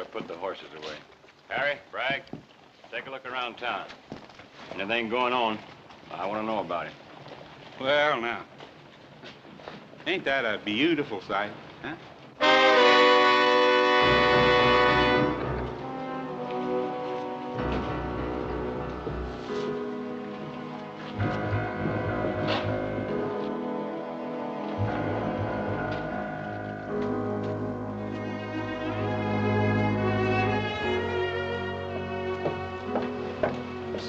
Keeler put the horses away. Harry, Bragg, take a look around town. Anything going on, I want to know about it. Well, now, ain't that a beautiful sight, huh?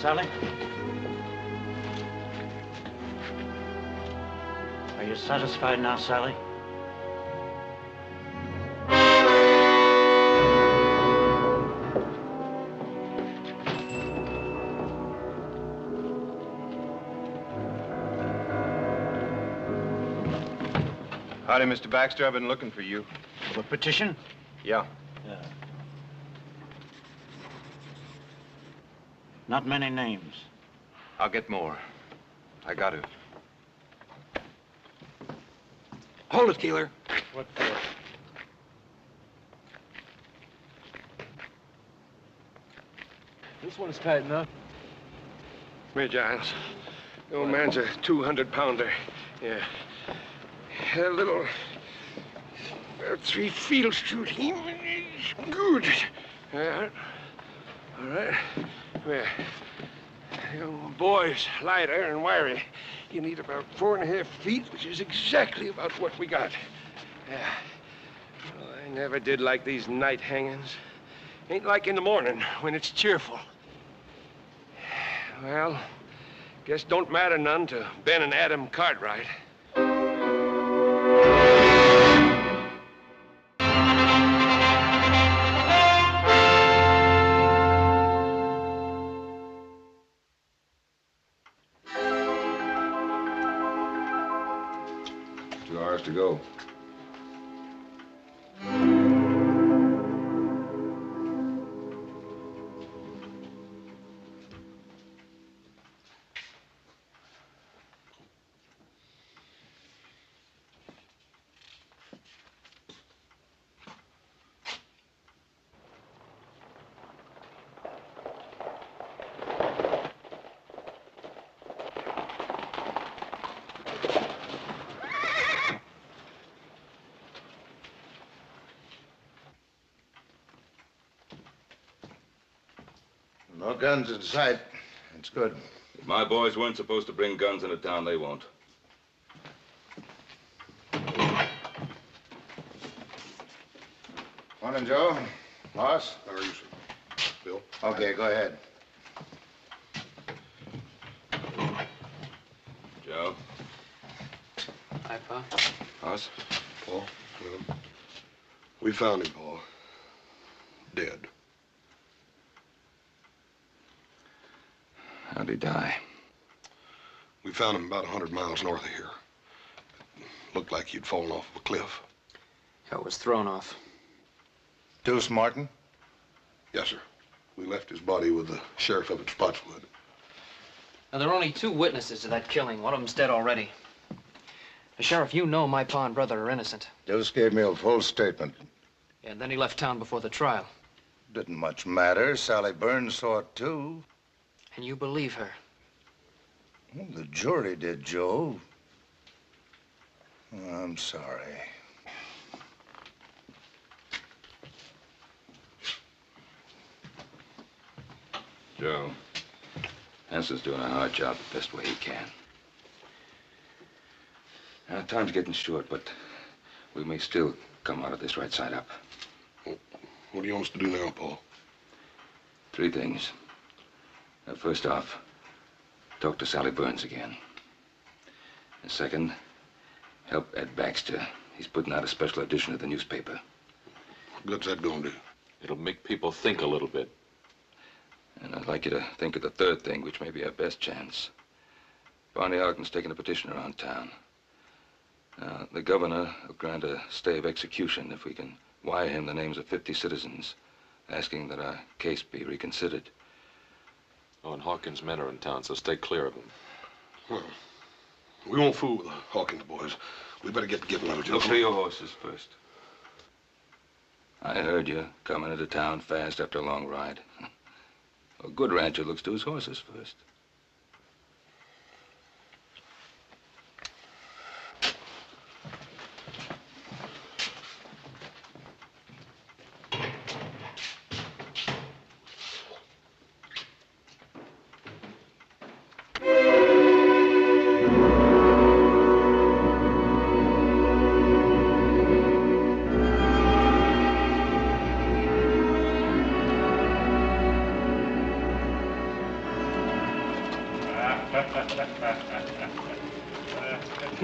Sally? Are you satisfied now, Sally? Howdy, Mr. Baxter. I've been looking for you. For the petition? Yeah. Not many names. I'll get more. I got to. Hold it, Keeler. What for? This one's tight enough. Here, Giles. The old man's a 200-pounder. Yeah. A little... 3 field shoot him. Good. Yeah. All right. Well, young boy's lighter and wiry. You need about 4.5 feet, which is exactly about what we got. Yeah. Well, I never did like these night hangings. Ain't like in the morning when it's cheerful. Well, guess don't matter none to Ben and Adam Cartwright. To go. No guns in sight. That's good. If my boys weren't supposed to bring guns into town, they won't. Morning, Joe. Boss? How are you, sir? Bill? Okay, go ahead. Joe? Hi, Pa. Hoss? Paul? We found him, Paul. Dead. How'd he die? We found him about 100 miles north of here. Looked like he'd fallen off of a cliff. Yeah, it was thrown off. Deuce Martin? Yes, sir. We left his body with the sheriff up at Spotswood. Now, there are only 2 witnesses to that killing. One of them's dead already. The Sheriff, you know my pa and brother are innocent. Deuce gave me a full statement. Yeah, and then he left town before the trial. Didn't much matter. Sally Burns saw it, too. And you believe her? Well, the jury did, Joe. I'm sorry. Joe, Hanson's doing a hard job the best way he can. Now, time's getting short, but we may still come out of this right side up. What do you want us to do now, Paul? 3 things. Now, first off, talk to Sally Burns again. And second, help Ed Baxter. He's putting out a special edition of the newspaper. What good's that gonna do? It'll make people think a little bit. And I'd like you to think of the 3rd thing, which may be our best chance. Barney Ogden's taking a petition around town. The governor will grant a stay of execution if we can wire him the names of 50 citizens, asking that our case be reconsidered. Oh, and Hawkins' men are in town, so stay clear of them. Well, we won't fool with the Hawkins boys. We better get to getting out of jail. Look for your horses first. I heard you coming into town fast after a long ride. A good rancher looks to his horses first.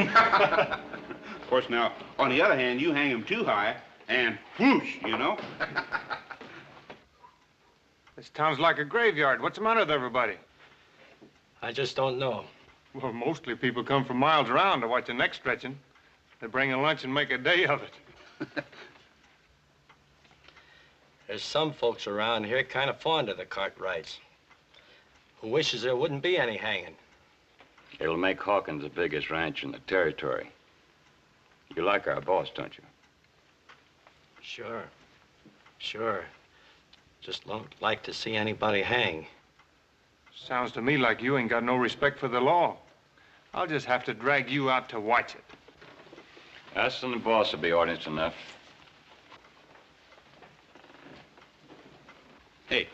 Of course, now, on the other hand, you hang him too high, and whoosh, you know? This town's like a graveyard. What's the matter with everybody? I just don't know. Well, mostly people come from miles around to watch the neck stretching. They bring a lunch and make a day of it. There's some folks around here kind of fond of the Cartwrights, who wishes there wouldn't be any hanging. It'll make Hawkins the biggest ranch in the territory. You like our boss, don't you? Sure. Sure. Just don't like to see anybody hang. Sounds to me like you ain't got no respect for the law. I'll just have to drag you out to watch it. Us and the boss will be audience enough. Hey,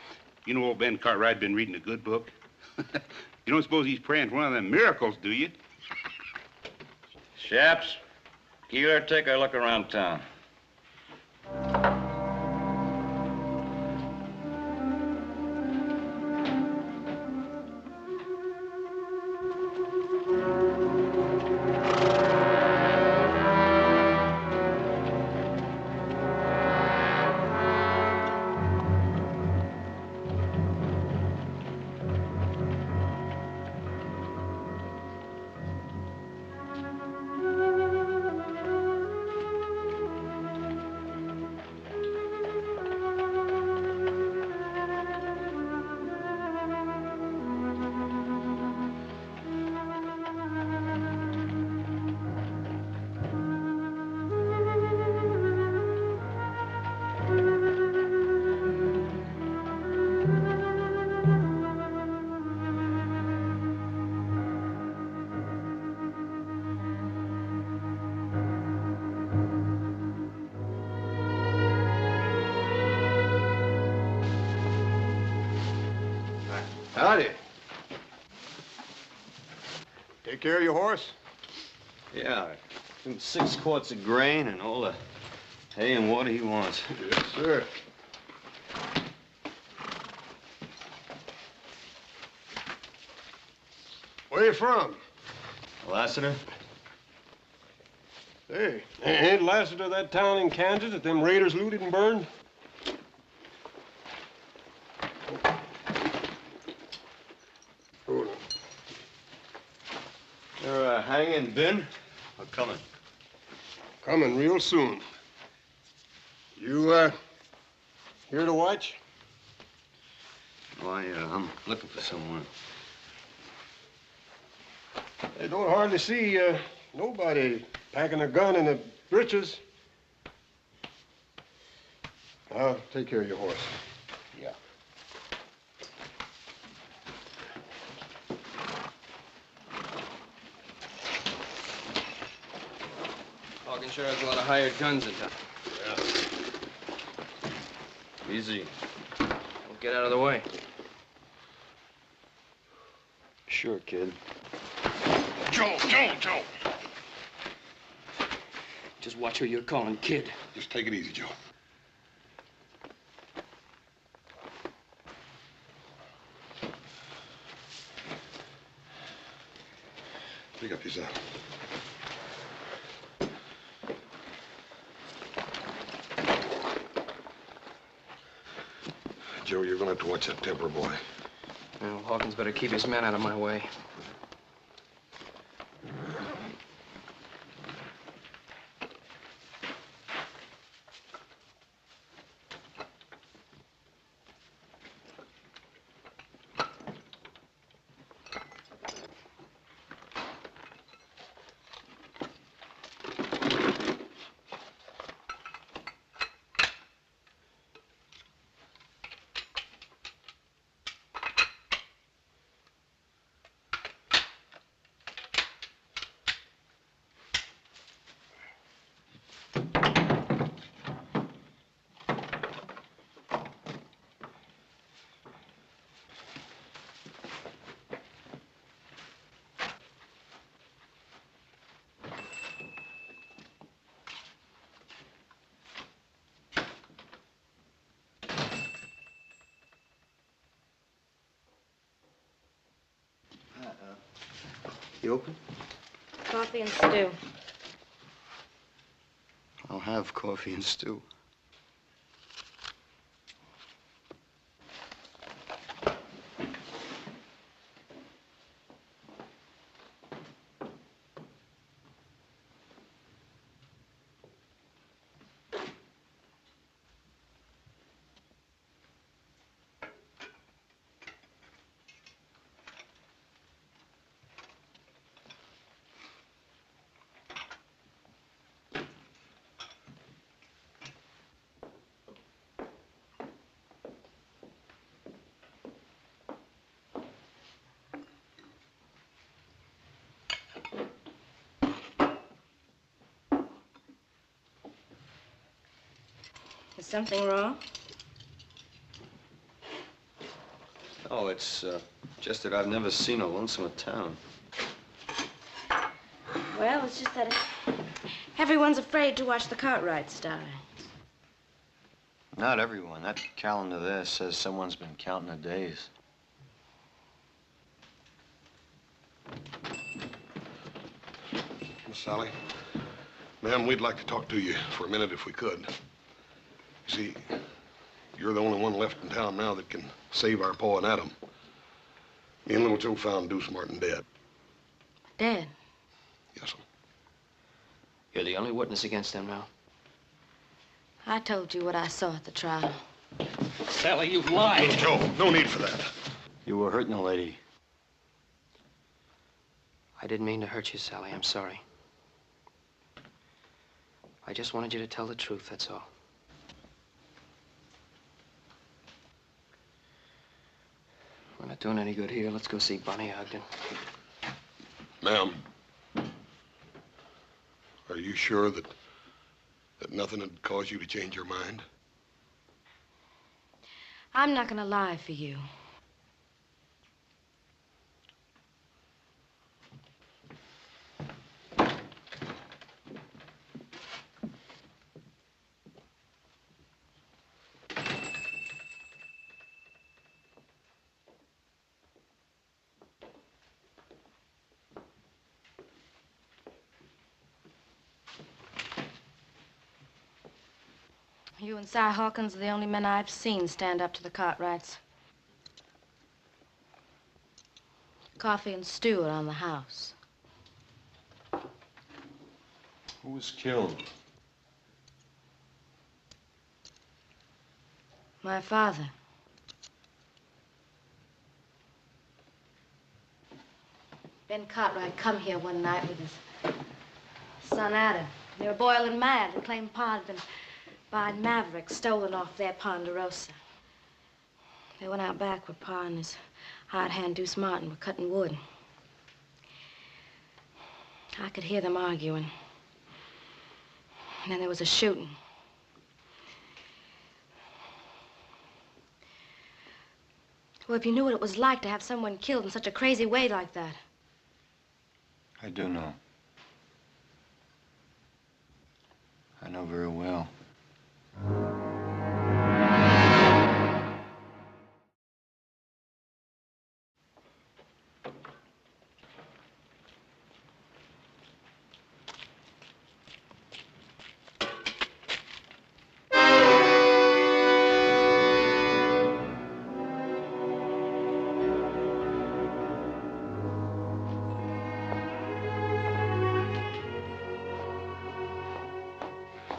you know old Ben Cartwright been reading a good book? You don't suppose he's praying for one of them miracles, do you? Chaps, you better take a look around town. Howdy. Take care of your horse? Yeah, 6 quarts of grain and all the hay and water he wants. Yes, sir. Where you from? Lassiter? Hey, ain't Lassiter that town in Kansas that them raiders looted and burned? Hold on. They're hanging Ben? Or coming? Coming real soon. You, here to watch? Why, I'm looking for someone. I don't hardly see, nobody packing a gun in the breeches. I'll take care of your horse. Yeah. Hawkins sure has a lot of hired guns in town. Yeah. Easy. Don't get out of the way. Sure, kid. Joe! Just watch who you're calling kid. Just take it easy, Joe. Pick up your saddle. Joe, you're gonna have to watch that temper, boy. Well, Hawkins better keep his men out of my way. You open? Coffee and stew. I'll have coffee and stew. Is something wrong? Oh, it's just that I've never seen a lonesomer town. Well, it's just that everyone's afraid to watch the Cartwrights die. Not everyone. That calendar there says someone's been counting the days. Miss Sally, ma'am, we'd like to talk to you for a minute if we could. You see, you're the only one left in town now that can save our Pa and Adam. Me and Little Joe found Deuce Martin dead. Dead? Yes, sir. You're the only witness against them now. I told you what I saw at the trial. Sally, you've lied. Little Joe, no need for that. You were hurting a lady. I didn't mean to hurt you, Sally. I'm sorry. I just wanted you to tell the truth, that's all. We're not doing any good here. Let's go see Bonnie Ogden. Ma'am, are you sure that nothing had caused you to change your mind? I'm not gonna lie for you. You and Si Hawkins are the only men I've seen stand up to the Cartwrights. Coffee and stew around the house. Who was killed? My father. Ben Cartwright come here one night with his son Adam. They were boiling mad. They claimed Pa had been buying Mavericks stolen off their Ponderosa. They went out back where Pa and his hired hand Deuce Martin were cutting wood. I could hear them arguing. And then there was a shooting. Well, if you knew what it was like to have someone killed in such a crazy way like that. I do know. I know very well.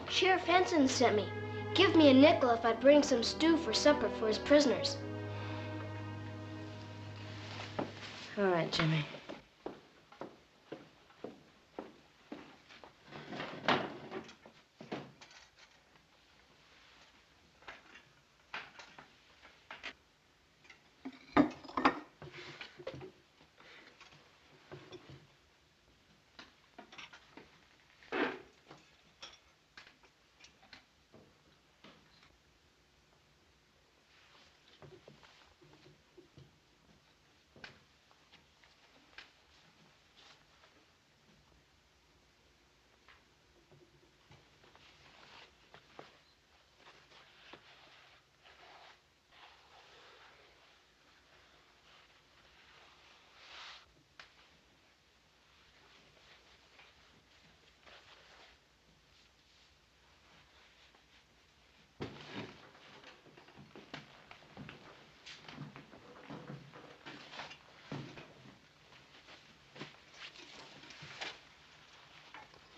Sheriff Henson sent me. Give me a nickel if I'd bring some stew for supper for his prisoners. All right, Jimmy.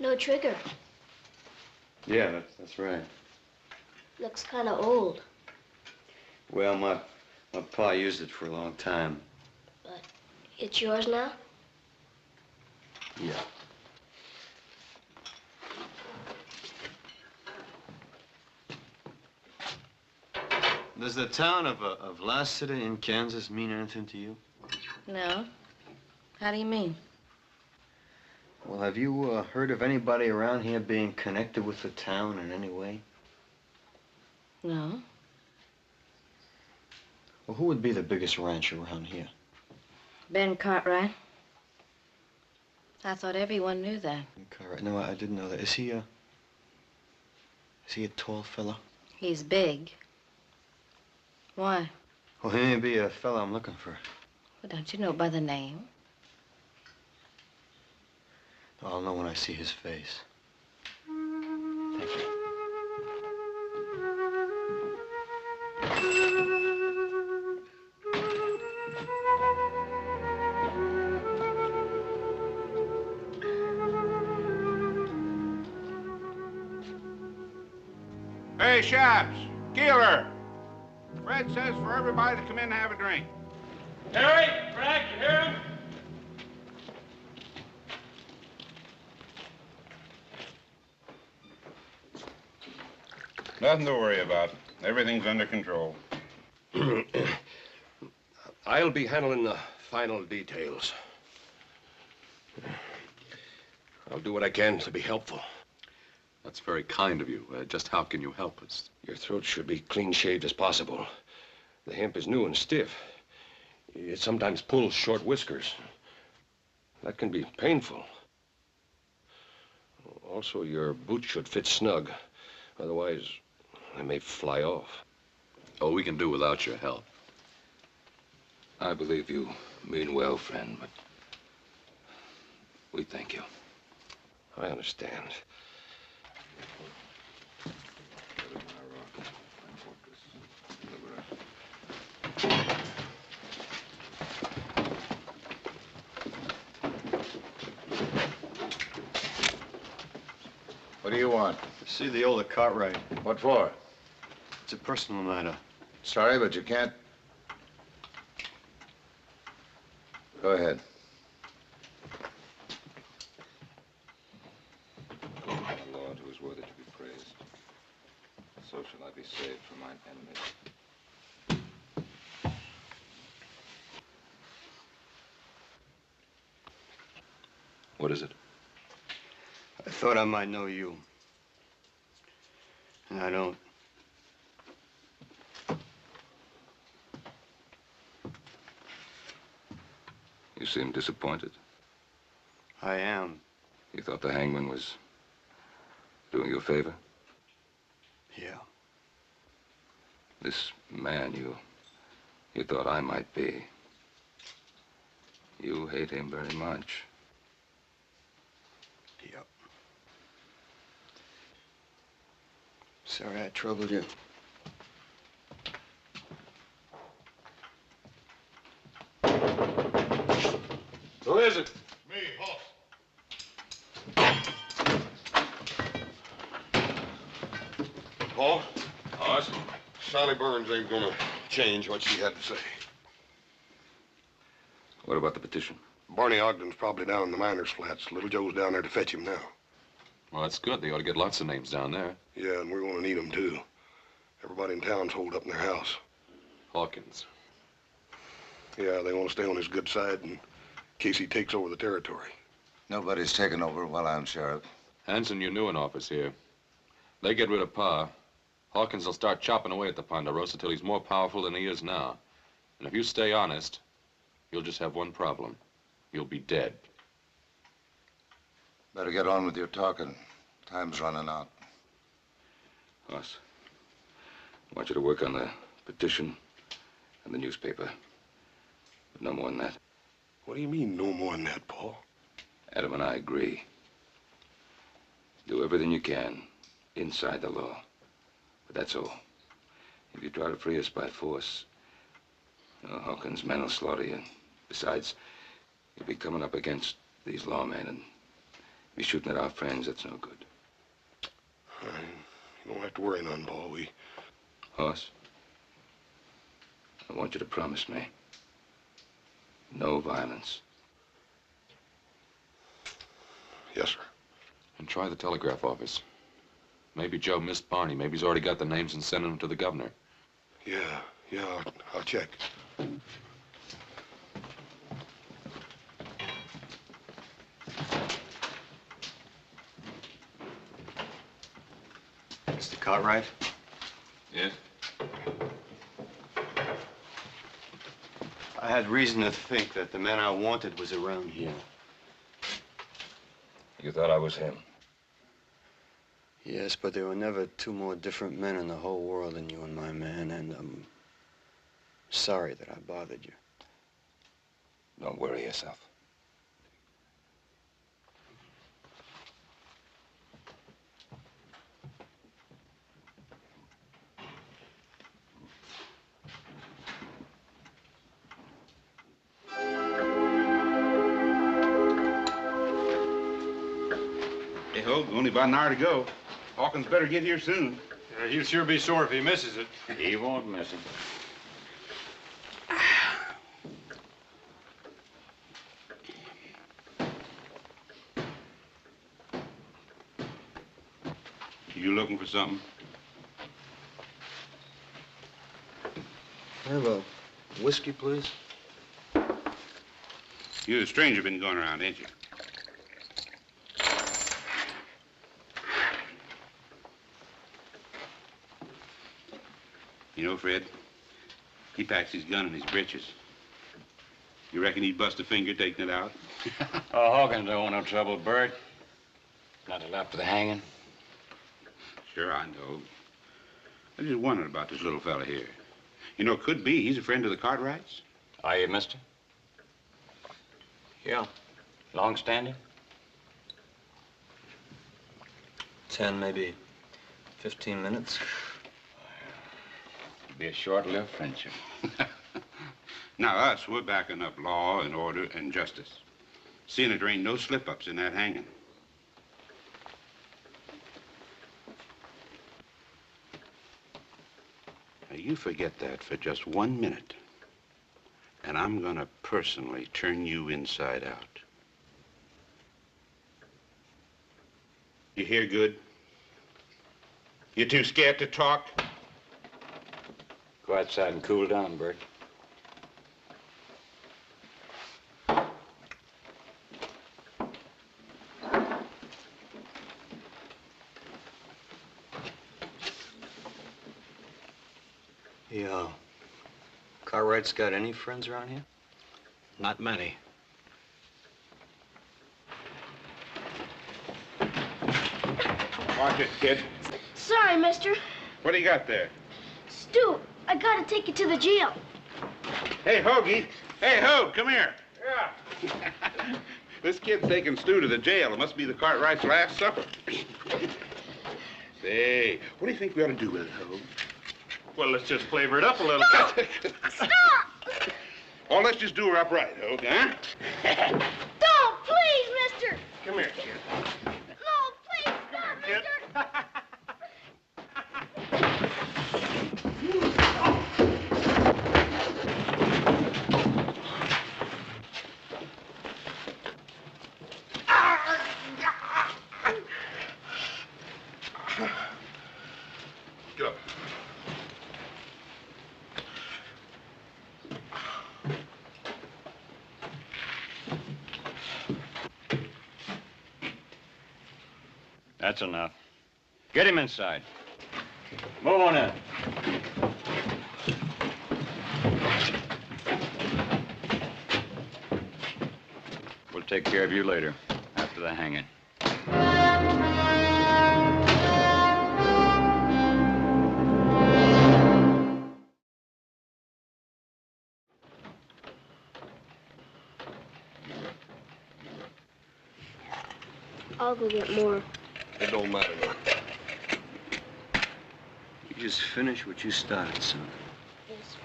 No trigger. Yeah, that's right. Looks kind of old. Well, my pa used it for a long time. But it's yours now? Yeah. Does the town of Lassiter in Kansas mean anything to you? No. How do you mean? Well, have you heard of anybody around here being connected with the town in any way? No. Well, who would be the biggest rancher around here? Ben Cartwright. I thought everyone knew that. Cartwright. No, I didn't know that. Is he a tall fella? He's big. Why? Well, he may be a fella I'm looking for. Well, don't you know by the name? I'll know when I see his face. Thank you. Hey, Shaps, Keeler. Fred says for everybody to come in and have a drink. Harry, Frank, you hear him? Nothing to worry about. Everything's under control. I'll be handling the final details. I'll do what I can to be helpful. That's very kind of you. Just how can you help us? Your throat should be clean shaved as possible. The hemp is new and stiff. It sometimes pulls short whiskers. That can be painful. Also, your boots should fit snug. Otherwise, they may fly off. Oh, we can do without your help. I believe you mean well, friend, but we thank you. I understand. What do you want? See the older Cartwright. What for? It's a personal matter. Sorry, but you can't. Go ahead. My Lord, who is worthy to be praised, so shall I be saved from mine enemies. What is it? I thought I might know you. And I don't. You seem disappointed. I am. You thought the hangman was doing you a favor? Yeah. This man you thought I might be. You hate him very much. Yep. Sorry I troubled you. Who is it? Me, Hoss. Paul? Hoss? Sally Burns ain't gonna change what she had to say. What about the petition? Barney Ogden's probably down in the miners' flats. Little Joe's down there to fetch him now. Well, that's good. They ought to get lots of names down there. Yeah, and we're gonna need them, too. Everybody in town's holed up in their house. Hawkins. Yeah, they want to stay on his good side in case he takes over the territory. Nobody's taken over while I'm sheriff. Hanson, you knew an office here. They get rid of Pa. Hawkins will start chopping away at the Ponderosa till he's more powerful than he is now. And if you stay honest, you'll just have one problem. You'll be dead. Better get on with your talking. Time's running out. Hoss, I want you to work on the petition and the newspaper. But no more than that. What do you mean, no more than that, Paul? Adam and I agree. Do everything you can inside the law. But that's all. If you try to free us by force, Hawkins' men will slaughter you. Besides, you'll be coming up against these lawmen, and Be shooting at our friends, that's no good. You don't have to worry none, Paul. Hoss, I want you to promise me no violence. Yes, sir. And try the telegraph office. Maybe Joe missed Barney. Maybe he's already got the names and sent them to the governor. Yeah, I'll check. Mr. Cartwright? Yes? I had reason to think that the man I wanted was around here. You thought I was him? Yes, but there were never two more different men in the whole world than you and my man, and I'm sorry that I bothered you. Don't worry yourself. Hey, Hogue, only about an hour to go. Hawkins better get here soon. He'll sure be sore if he misses it. He won't miss it. You looking for something? Have a whiskey, please? You're the stranger been going around, ain't you? You know, Fred, he packs his gun in his breeches. You reckon he'd bust a finger taking it out? Oh, Hawkins don't want no trouble, Bert. Not till after the hanging. Sure, I know. I just wondered about this little fella here. You know, it could be he's a friend of the Cartwrights. Are you, mister? Yeah. Long standing? 10, maybe 15 minutes. Be a short-lived friendship. Now, us, we're backing up law and order and justice. Seeing that there ain't no slip-ups in that hanging. Now, you forget that for just 1 minute, and I'm gonna personally turn you inside out. You hear good? You too scared to talk? Go outside and cool down, Bert. Yeah. Cartwright's got any friends around here? Not many. Watch it, kid. Sorry, mister. What do you got there? Stu, I gotta take you to the jail. Hey, Hoagie. Hey, Hogue, come here. Yeah. This kid's taking Stu to the jail. It must be the Cartwright's last supper. Say, what do you think we ought to do with it, Hogue? Well, let's just flavor it up a little. Stop! Oh, let's just do her upright, Hogue, huh? Don't, please, mister! Come here, kid. No, please, stop, Kid. mister! Get up. That's enough. Get him inside. Move on in. We'll take care of you later, after the hanging. I'll go get more. It don't matter none. You just finish what you started, son. Yes.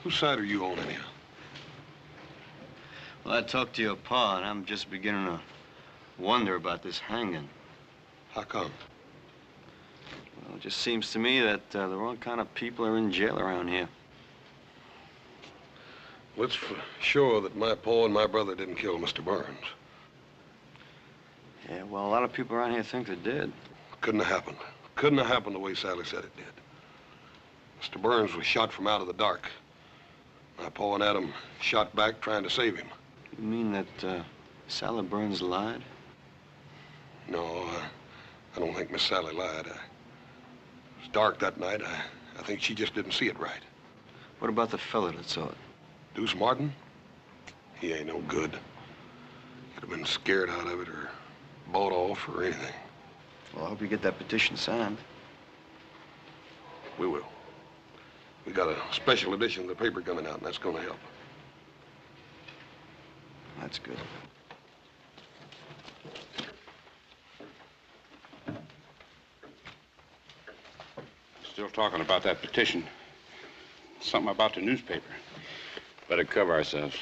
Whose side are you on, anyhow? Well, I talked to your pa, and I'm just beginning to wonder about this hanging. How come? Well, it just seems to me that the wrong kind of people are in jail around here. Well, it's for sure that my pa and my brother didn't kill Mr. Burns. Yeah, well, a lot of people around here think they did. Couldn't have happened. Couldn't have happened the way Sally said it did. Mr. Burns was shot from out of the dark. My pa and Adam shot back trying to save him. You mean that Sally Burns lied? No, I don't think Miss Sally lied. It was dark that night. I think she just didn't see it right. What about the fella that saw it? Deuce Martin? He ain't no good. Could have been scared out of it or bought off or anything. Well, I hope you get that petition signed. We will. We got a special edition of the paper coming out, and that's going to help. That's good. Still talking about that petition. Something about the newspaper. Better cover ourselves.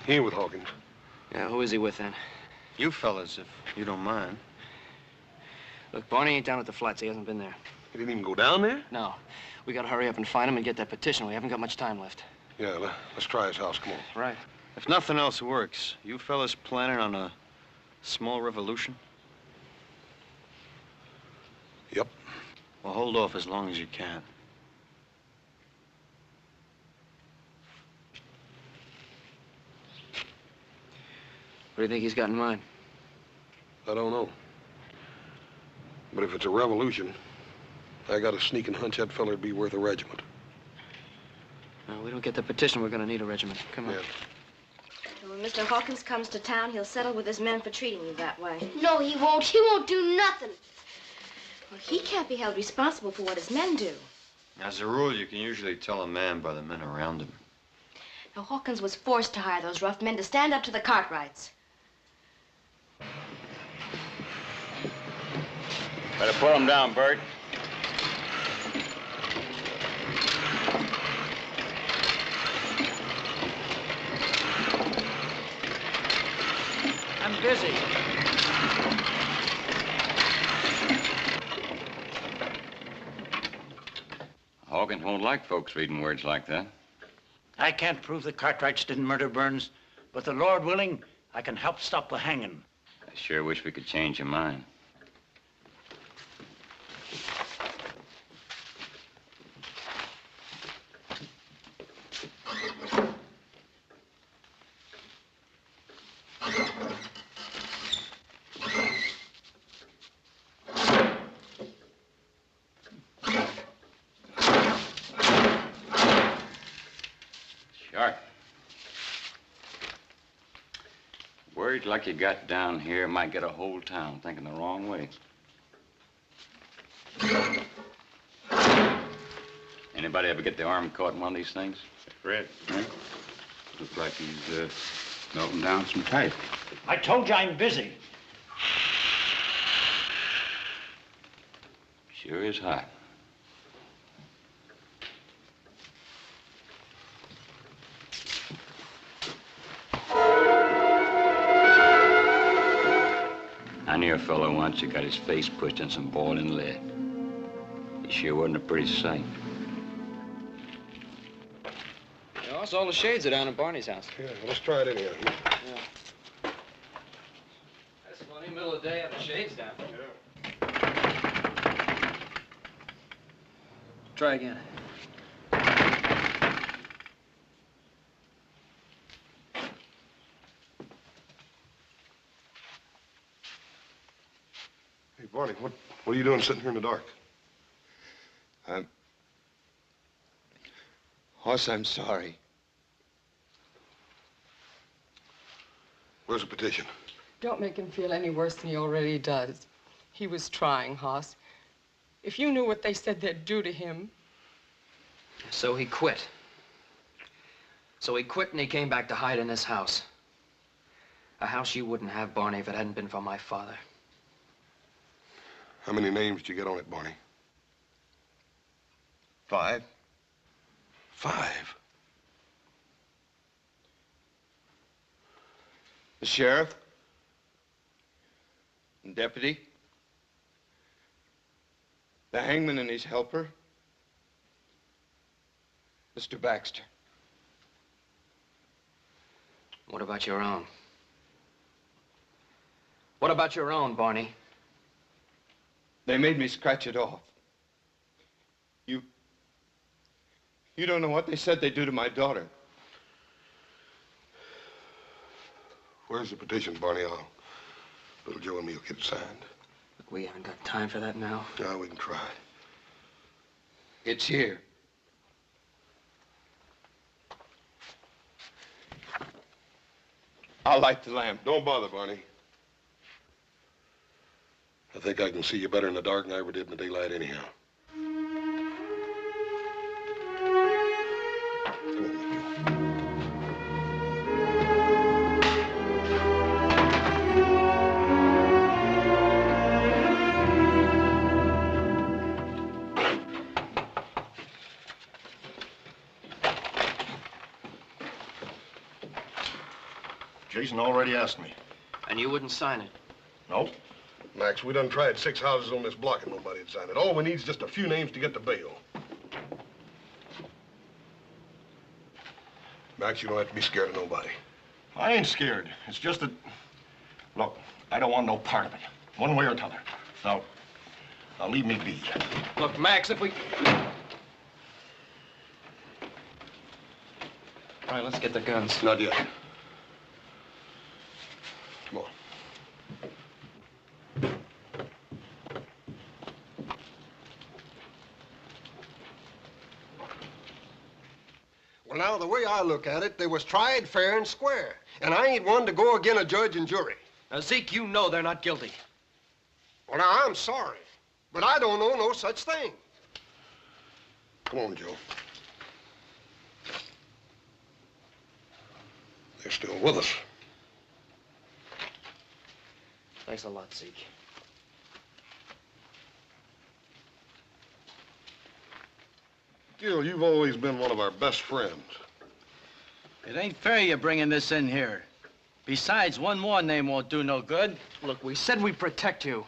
He ain't with Hawkins. Yeah, who is he with then? You fellas, if you don't mind. Look, Barney ain't down at the flats. He hasn't been there. He didn't even go down there? No. We gotta hurry up and find him and get that petition. We haven't got much time left. Yeah, let's try his house. Come on. Right. If nothing else works, you fellas planning on a small revolution? Yep. Well, hold off as long as you can. What do you think he's got in mind? I don't know. But if it's a revolution, I got a sneaking hunch that feller'd be worth a regiment. No, we don't get the petition, we're gonna need a regiment. Come on. Yeah. When Mr. Hawkins comes to town, he'll settle with his men for treating you that way. No, he won't. He won't do nothing. Well, he can't be held responsible for what his men do. As a rule, you can usually tell a man by the men around him. Now, Hawkins was forced to hire those rough men to stand up to the Cartwrights. Better put him down, Bert. I'm busy. Hawkins won't like folks reading words like that. I can't prove the Cartwrights didn't murder Burns, but the Lord willing, I can help stop the hanging. I sure wish we could change your mind. Sharp. Words like you got down here might get a whole town thinking the wrong way. Anybody ever get the arm caught in one of these things? Fred, huh? Looks like he's melting down some type. I told you I'm busy. Sure is hot. I knew a fellow once who got his face pushed in some boiling lead. He sure wasn't a pretty sight. Yeah, also, all the shades are down at Barney's house. Yeah, let's try it anyhow. Yeah. That's funny, middle of the day, have the shades down. Try again. Hey, Barney, what are you doing sitting here in the dark? Hoss, I'm sorry. Where's the petition? Don't make him feel any worse than he already does. He was trying, Hoss. If you knew what they said they'd do to him. So he quit. So he quit and he came back to hide in this house. A house you wouldn't have, Barney, if it hadn't been for my father. How many names did you get on it, Barney? 5. 5? The sheriff, the deputy, the hangman and his helper, Mr. Baxter. What about your own? What about your own, Barney? They made me scratch it off. You don't know what they said they'd do to my daughter. Where's the petition, Barney? Little Joe and me will get it signed. Look, we haven't got time for that now. No, we can try. It's here. I'll light the lamp. Don't bother, Barney. I think I can see you better in the dark than I ever did in the daylight anyhow. Jason already asked me. And you wouldn't sign it? Nope. Max, we done tried 6 houses on this block and nobody'd sign it. All we need is just a few names to get the bail. Max, you don't have to be scared of nobody. I ain't scared. It's just that, look, I don't want no part of it, one way or t'other. Now leave me be. Look, Max, if we... All right, let's get the guns. Not yet. Come on. Well, now, the way I look at it, they was tried fair and square. And I ain't one to go again a judge and jury. Now, Zeke, you know they're not guilty. Well, now, I'm sorry, but I don't know no such thing. Come on, Joe. They're still with us. Thanks a lot, Zeke. Gil, you've always been one of our best friends. It ain't fair you bringing this in here. Besides, one more name won't do no good. Look, we said we'd protect you.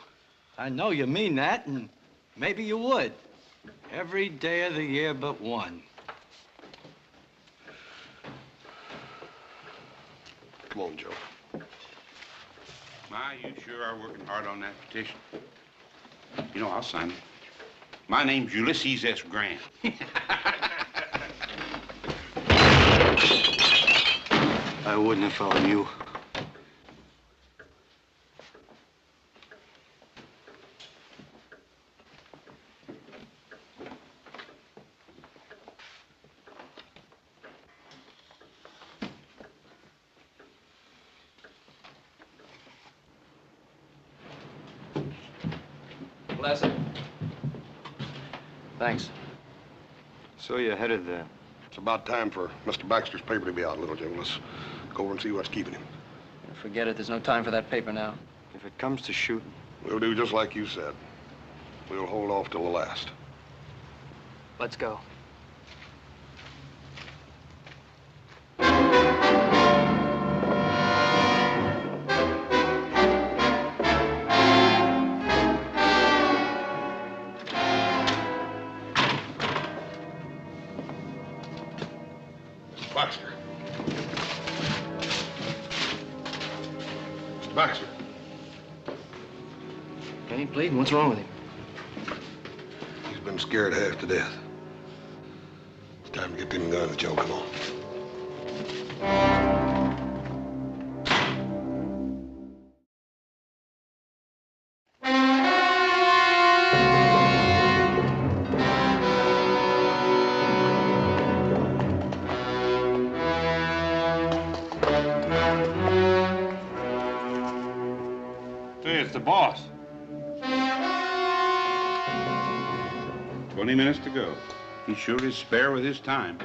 I know you mean that, and maybe you would. Every day of the year but one. Come on, Joe. Ma, you sure are working hard on that petition. You know, I'll sign it. My name's Ulysses S. Grant. I wouldn't if I were you. Lassiter. Thanks. So you're headed there. It's about time for Mr. Baxter's paper to be out, little Joe. Let's go over and see what's keeping him. Forget it. There's no time for that paper now. If it comes to shooting. We'll do just like you said. We'll hold off till the last. Let's go. Baxter. Mr. Baxter. Ain't bleeding. What's wrong with him? He's been scared half to death. It's time to get them guns, Joe. Come on. Hey, it's the boss. 20 minutes to go. He sure is spare with his time.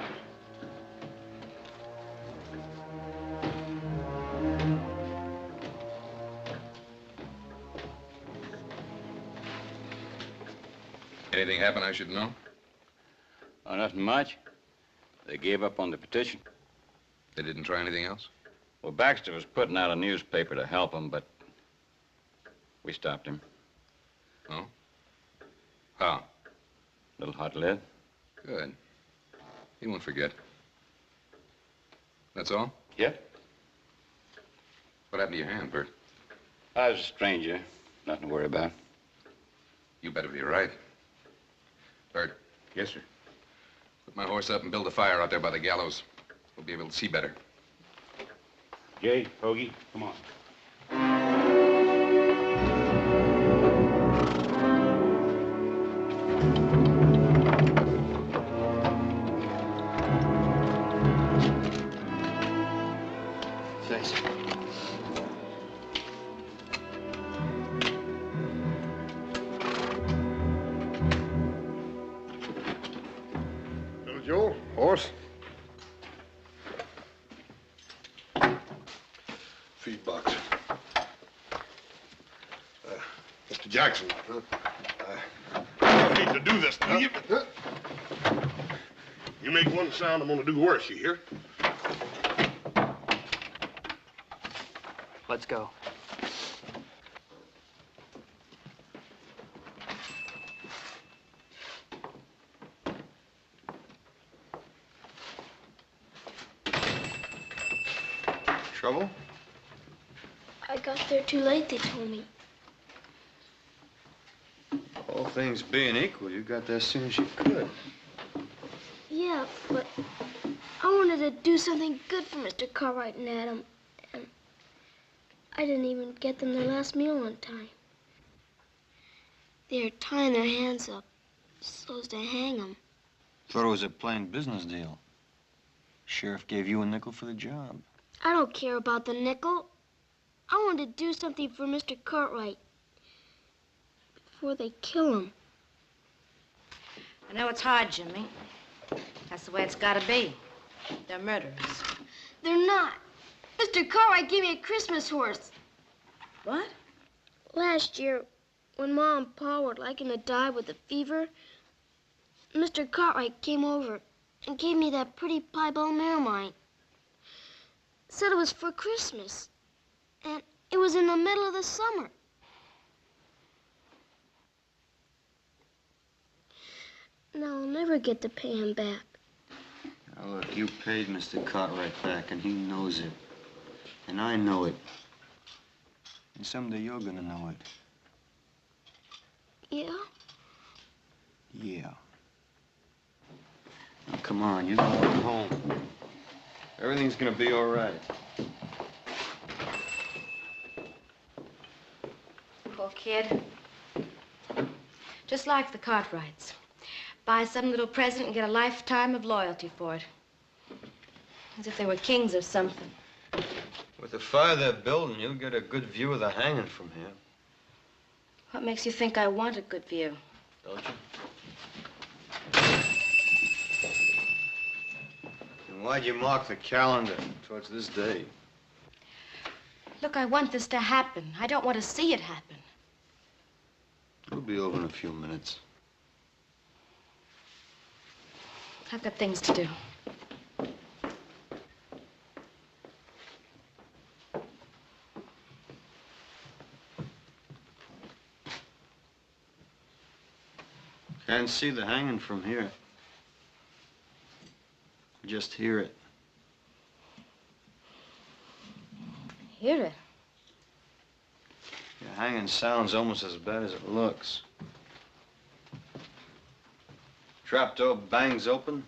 Anything happen I should know? Oh, nothing much. They gave up on the petition. They didn't try anything else? Well, Baxter was putting out a newspaper to help him, but we stopped him. Oh? How? Little hot lead. Good. He won't forget. That's all? Yep. What happened to your hand, Bert? I was a stranger. Nothing to worry about. You better be right. Bert. Yes, sir. Put my horse up and build a fire out there by the gallows. We'll be able to see better. Jay, Hoagie, come on. Thanks. Little Joe, horse. Feed box. Mr. Jackson, I don't hate to do this to you, but you make one sound, I'm gonna do worse, you hear? Let's go. Trouble? I got there too late, they told me. All things being equal, you got there as soon as you could. Yeah, but I wanted to do something good for Mr. Cartwright and Adam, and I didn't even get them their last meal on time. They're tying their hands up so as to hang them. Thought it was a plain business deal. Sheriff gave you a nickel for the job. I don't care about the nickel. I want to do something for Mr. Cartwright before they kill him. I know it's hard, Jimmy. That's the way it's got to be. They're murderers. They're not. Mr. Cartwright gave me a Christmas horse. What? Last year, when Ma and Pa were liking to die with a fever, Mr. Cartwright came over and gave me that pretty piebald mare of mine. Said it was for Christmas, and it was in the middle of the summer. Now I'll never get to pay him back. Now, look, you paid Mr. Cartwright back, and he knows it. And I know it. And someday you're gonna know it. Yeah? Yeah. Now, come on, you gotta go home. Everything's gonna be all right. Poor kid. Just like the Cartwrights. Buy some little present and get a lifetime of loyalty for it. As if they were kings or something. With the fire they're building, you'll get a good view of the hanging from here. What makes you think I want a good view? Don't you? And why'd you mark the calendar towards this day? Look, I want this to happen. I don't want to see it happen. It'll be over in a few minutes. I've got things to do. Can't see the hanging from here. Just hear it. Hear it? The hanging sounds almost as bad as it looks. Trapdoor bangs open,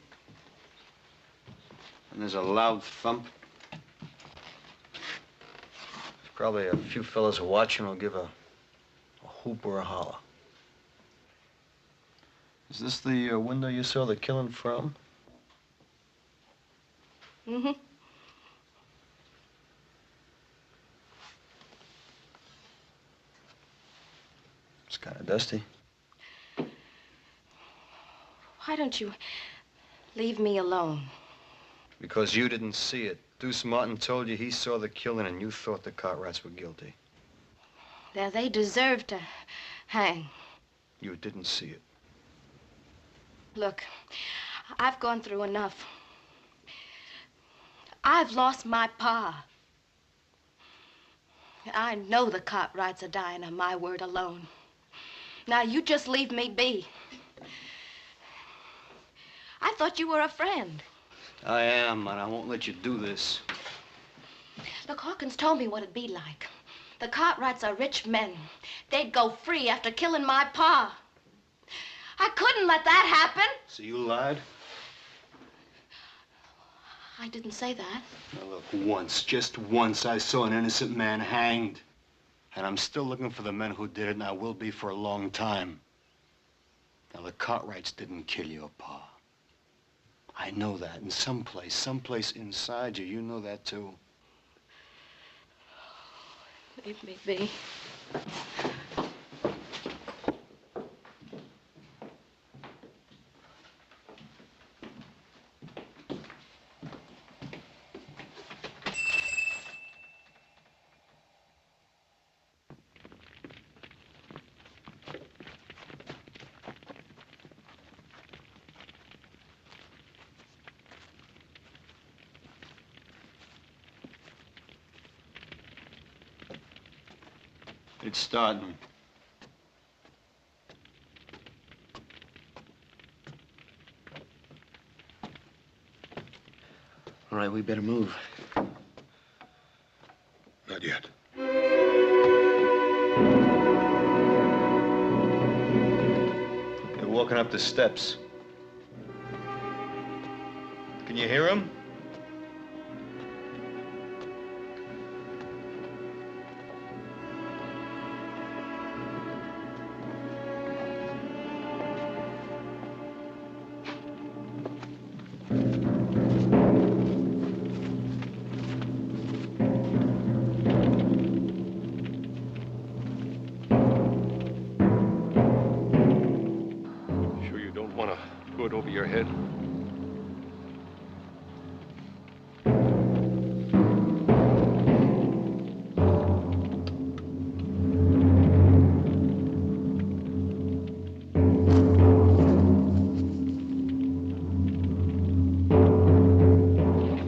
and there's a loud thump. Probably a few fellas watching will give a whoop or a holler. Is this the window you saw the killing from? Mm-hmm. It's kind of dusty. Why don't you leave me alone? Because you didn't see it. Deuce Martin told you he saw the killing and you thought the Cartwrights were guilty. They deserve to hang. You didn't see it. Look, I've gone through enough. I've lost my pa. I know the Cartwrights are dying on my word alone. Now, you just leave me be. I thought you were a friend. I am, and I won't let you do this. Look, Hawkins told me what it'd be like. The Cartwrights are rich men. They'd go free after killing my pa. I couldn't let that happen. So you lied? I didn't say that. Now look, once, just once, I saw an innocent man hanged. And I'm still looking for the men who did it, and I will be for a long time. Now, the Cartwrights didn't kill your pa. I know that, and someplace inside you, you know that too. Leave me be. It's starting. All right, we better move. Not yet. They're walking up the steps. Can you hear them? Sure you don't want to go it over your head?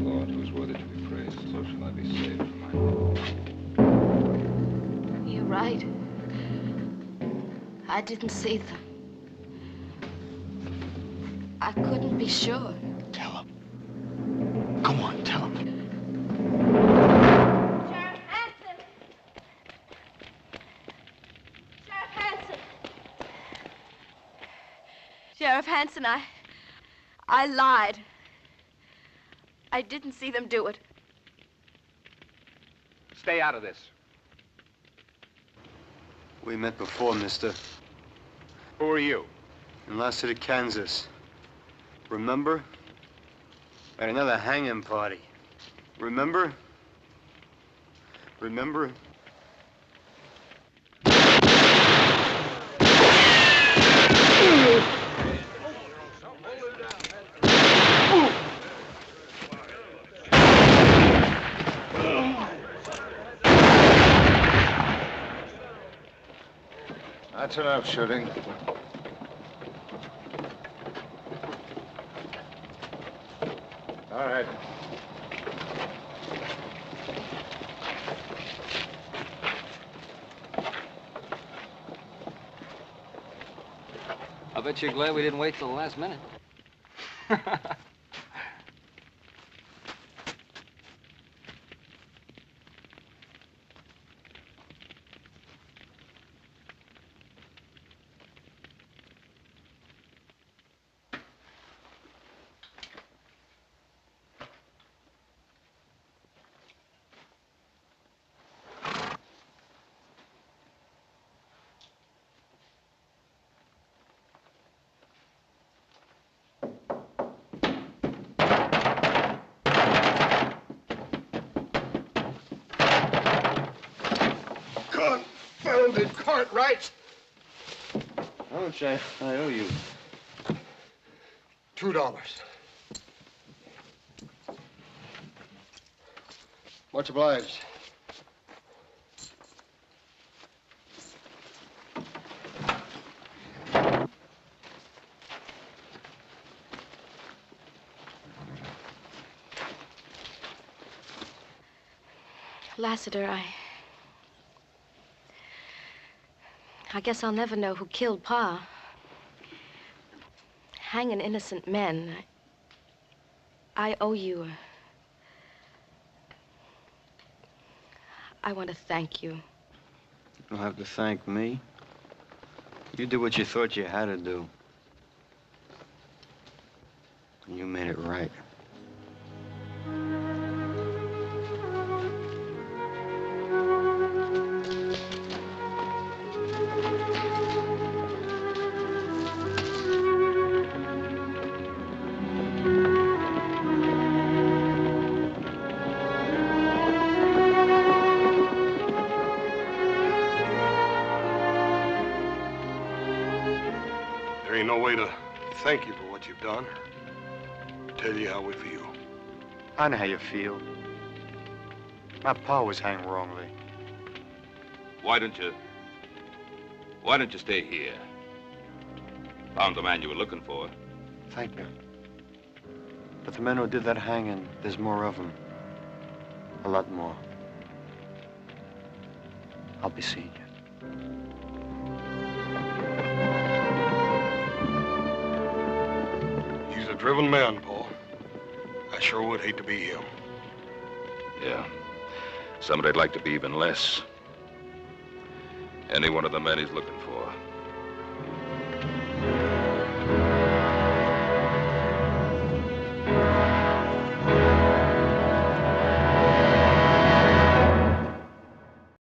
Lord, who's worthy to be praised, so shall I be saved from my... You're right. I didn't see them. I couldn't be sure. Tell him. Go on, tell him. Sheriff Hanson! Sheriff Hanson! Sheriff Hanson, I lied. I didn't see them do it. Stay out of this. We met before, mister. Who are you? In Lassiter, Kansas. Remember? At another hanging party. Remember? Remember? That's enough shooting. All right. I bet you're glad we didn't wait till the last minute. Confounded Cartwrights! How much I owe you? $2. Much obliged. Lassiter, I guess I'll never know who killed Pa. Hanging innocent men. I owe you. I want to thank you. You don't have to thank me. You did what you thought you had to do. And you made it right. There ain't no way to thank you for what you've done or tell you how we feel. I know how you feel. My pa was hanged wrongly. Why don't you stay here? Found the man you were looking for. Thank you. But the men who did that hanging, there's more of them. A lot more. I'll be seeing you. He's a driven man, Paul. I sure would hate to be him. Yeah. Somebody'd like to be even less. Any one of the men he's looking for.